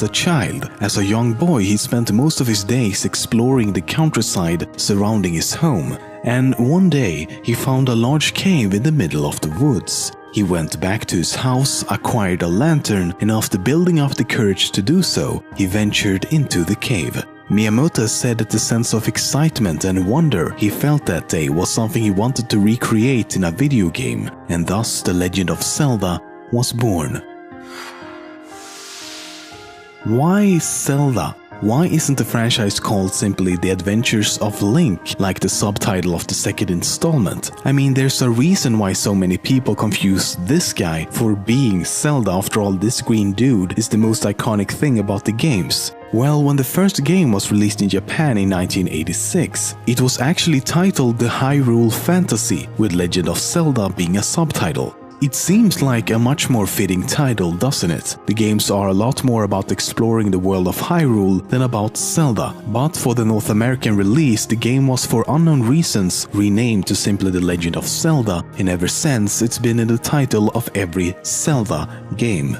As a child, as a young boy, he spent most of his days exploring the countryside surrounding his home, and one day he found a large cave in the middle of the woods. He went back to his house, acquired a lantern, and after building up the courage to do so, he ventured into the cave. Miyamoto said that the sense of excitement and wonder he felt that day was something he wanted to recreate in a video game, and thus The Legend of Zelda was born. Why Zelda? Why isn't the franchise called simply The Adventures of Link, like the subtitle of the second installment? I mean, there's a reason why so many people confuse this guy for being Zelda. After all, this green dude is the most iconic thing about the games. Well, when the first game was released in Japan in 1986, it was actually titled The Hyrule Fantasy, with Legend of Zelda being a subtitle. It seems like a much more fitting title, doesn't it? The games are a lot more about exploring the world of Hyrule than about Zelda, but for the North American release, the game was for unknown reasons renamed to simply The Legend of Zelda, and ever since it's been in the title of every Zelda game.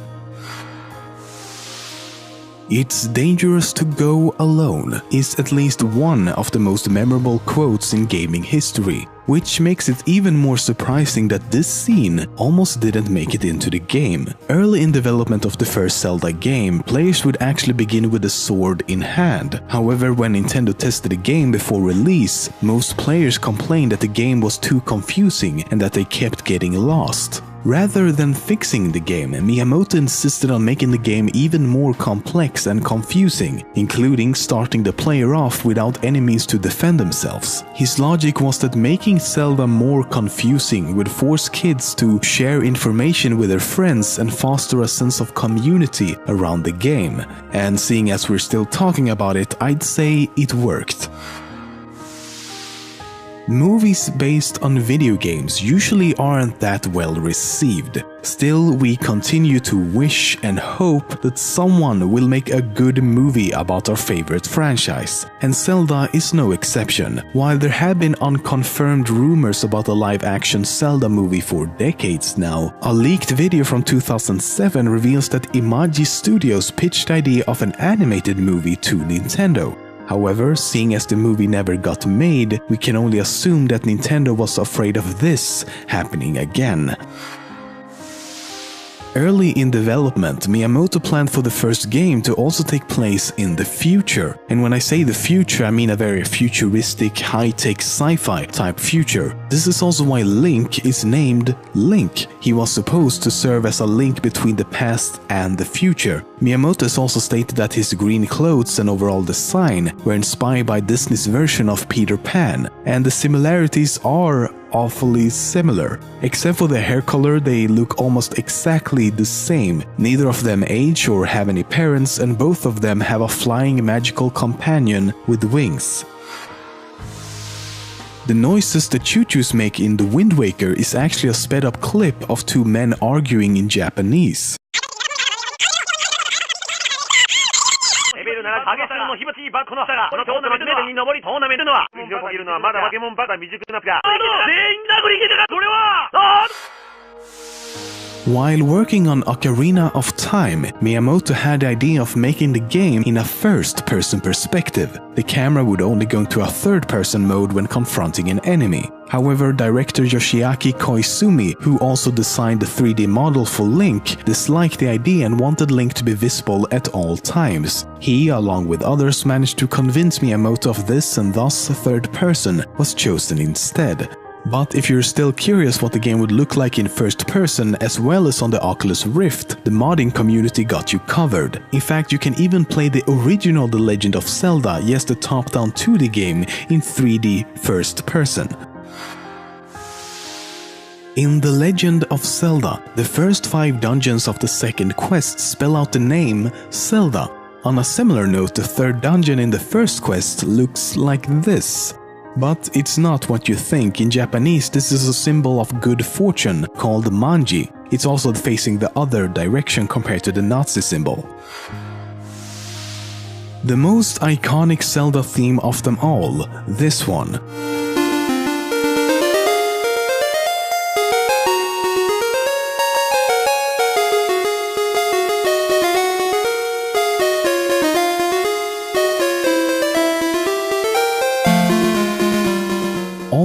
"It's dangerous to go alone" is at least one of the most memorable quotes in gaming history, which makes it even more surprising that this scene almost didn't make it into the game. Early in development of the first Zelda game, players would actually begin with a sword in hand. However, when Nintendo tested the game before release, most players complained that the game was too confusing and that they kept getting lost. Rather than fixing the game, Miyamoto insisted on making the game even more complex and confusing, including starting the player off without enemies to defend themselves. His logic was that making Zelda more confusing would force kids to share information with their friends and foster a sense of community around the game. And seeing as we're still talking about it, I'd say it worked. Movies based on video games usually aren't that well received. Still, we continue to wish and hope that someone will make a good movie about our favorite franchise, and Zelda is no exception. While there have been unconfirmed rumors about a live-action Zelda movie for decades now, a leaked video from 2007 reveals that Imagi Studios pitched the idea of an animated movie to Nintendo. However, seeing as the movie never got made, we can only assume that Nintendo was afraid of this happening again. Early in development, Miyamoto planned for the first game to also take place in the future. And when I say the future, I mean a very futuristic, high-tech sci-fi type future. This is also why Link is named Link. He was supposed to serve as a link between the past and the future. Miyamoto has also stated that his green clothes and overall design were inspired by Disney's version of Peter Pan, and the similarities are awfully similar. Except for the hair color, they look almost exactly the same. Neither of them age or have any parents, and both of them have a flying magical companion with wings. The noises the choo-choos make in The Wind Waker is actually a sped-up clip of two men arguing in Japanese. While working on Ocarina of Time, Miyamoto had the idea of making the game in a first-person perspective. The camera would only go into a third-person mode when confronting an enemy. However, director Yoshiaki Koizumi, who also designed the 3D model for Link, disliked the idea and wanted Link to be visible at all times. He, along with others, managed to convince Miyamoto of this, and thus third person was chosen instead. But if you're still curious what the game would look like in first person as well as on the Oculus Rift, the modding community got you covered. In fact, you can even play the original The Legend of Zelda, yes, the top-down 2D game, in 3D first person. In The Legend of Zelda, the first 5 dungeons of the second quest spell out the name Zelda. On a similar note, the third dungeon in the first quest looks like this. But it's not what you think. In Japanese, this is a symbol of good fortune called manji. It's also facing the other direction compared to the Nazi symbol. The most iconic Zelda theme of them all, this one.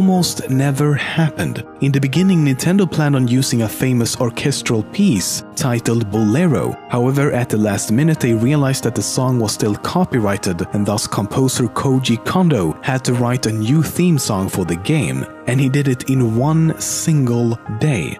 almost never happened. In the beginning, Nintendo planned on using a famous orchestral piece titled Bolero. However, at the last minute they realized that the song was still copyrighted, and thus composer Koji Kondo had to write a new theme song for the game, and he did it in one single day.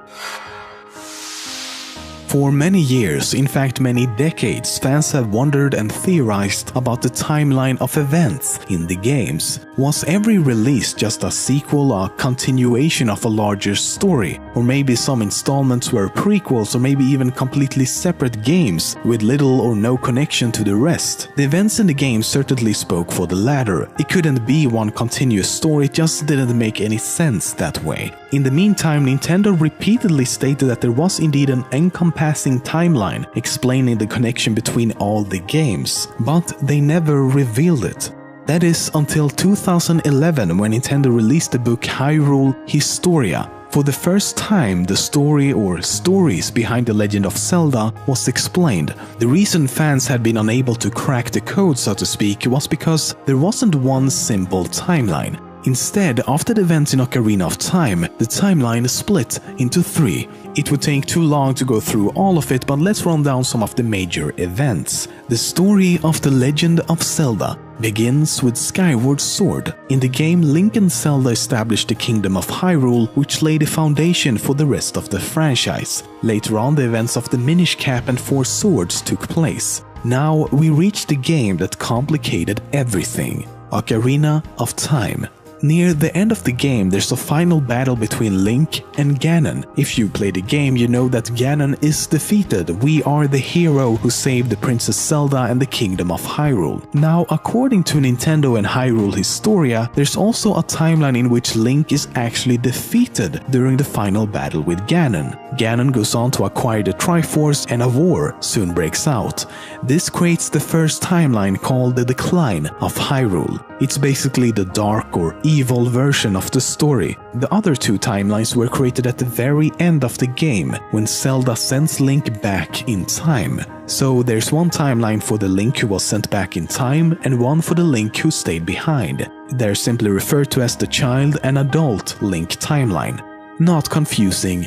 For many years, in fact many decades, fans have wondered and theorized about the timeline of events in the games. Was every release just a sequel, a continuation of a larger story? Or maybe some installments were prequels, or maybe even completely separate games with little or no connection to the rest? The events in the game certainly spoke for the latter. It couldn't be one continuous story, it just didn't make any sense that way. In the meantime, Nintendo repeatedly stated that there was indeed an encompassing timeline explaining the connection between all the games, but they never revealed it. That is until 2011, when Nintendo released the book Hyrule Historia. For the first time, the story or stories behind The Legend of Zelda was explained. The reason fans had been unable to crack the code, so to speak, was because there wasn't one simple timeline. Instead, after the events in Ocarina of Time, the timeline split into 3. It would take too long to go through all of it, but let's run down some of the major events. The story of The Legend of Zelda begins with Skyward Sword. In the game, Link and Zelda established the Kingdom of Hyrule, which laid the foundation for the rest of the franchise. Later on, the events of the Minish Cap and Four Swords took place. Now we reach the game that complicated everything: Ocarina of Time. Near the end of the game, there's a final battle between Link and Ganon. If you play the game, you know that Ganon is defeated. We are the hero who saved the Princess Zelda and the Kingdom of Hyrule. Now, according to Nintendo and Hyrule Historia, there's also a timeline in which Link is actually defeated during the final battle with Ganon. Ganon goes on to acquire the Triforce, and a war soon breaks out. This creates the first timeline called the Decline of Hyrule. It's basically the dark or evil version of the story. The other 2 timelines were created at the very end of the game, when Zelda sends Link back in time. So there's one timeline for the Link who was sent back in time, and one for the Link who stayed behind. They're simply referred to as the child and adult Link timeline. Not confusing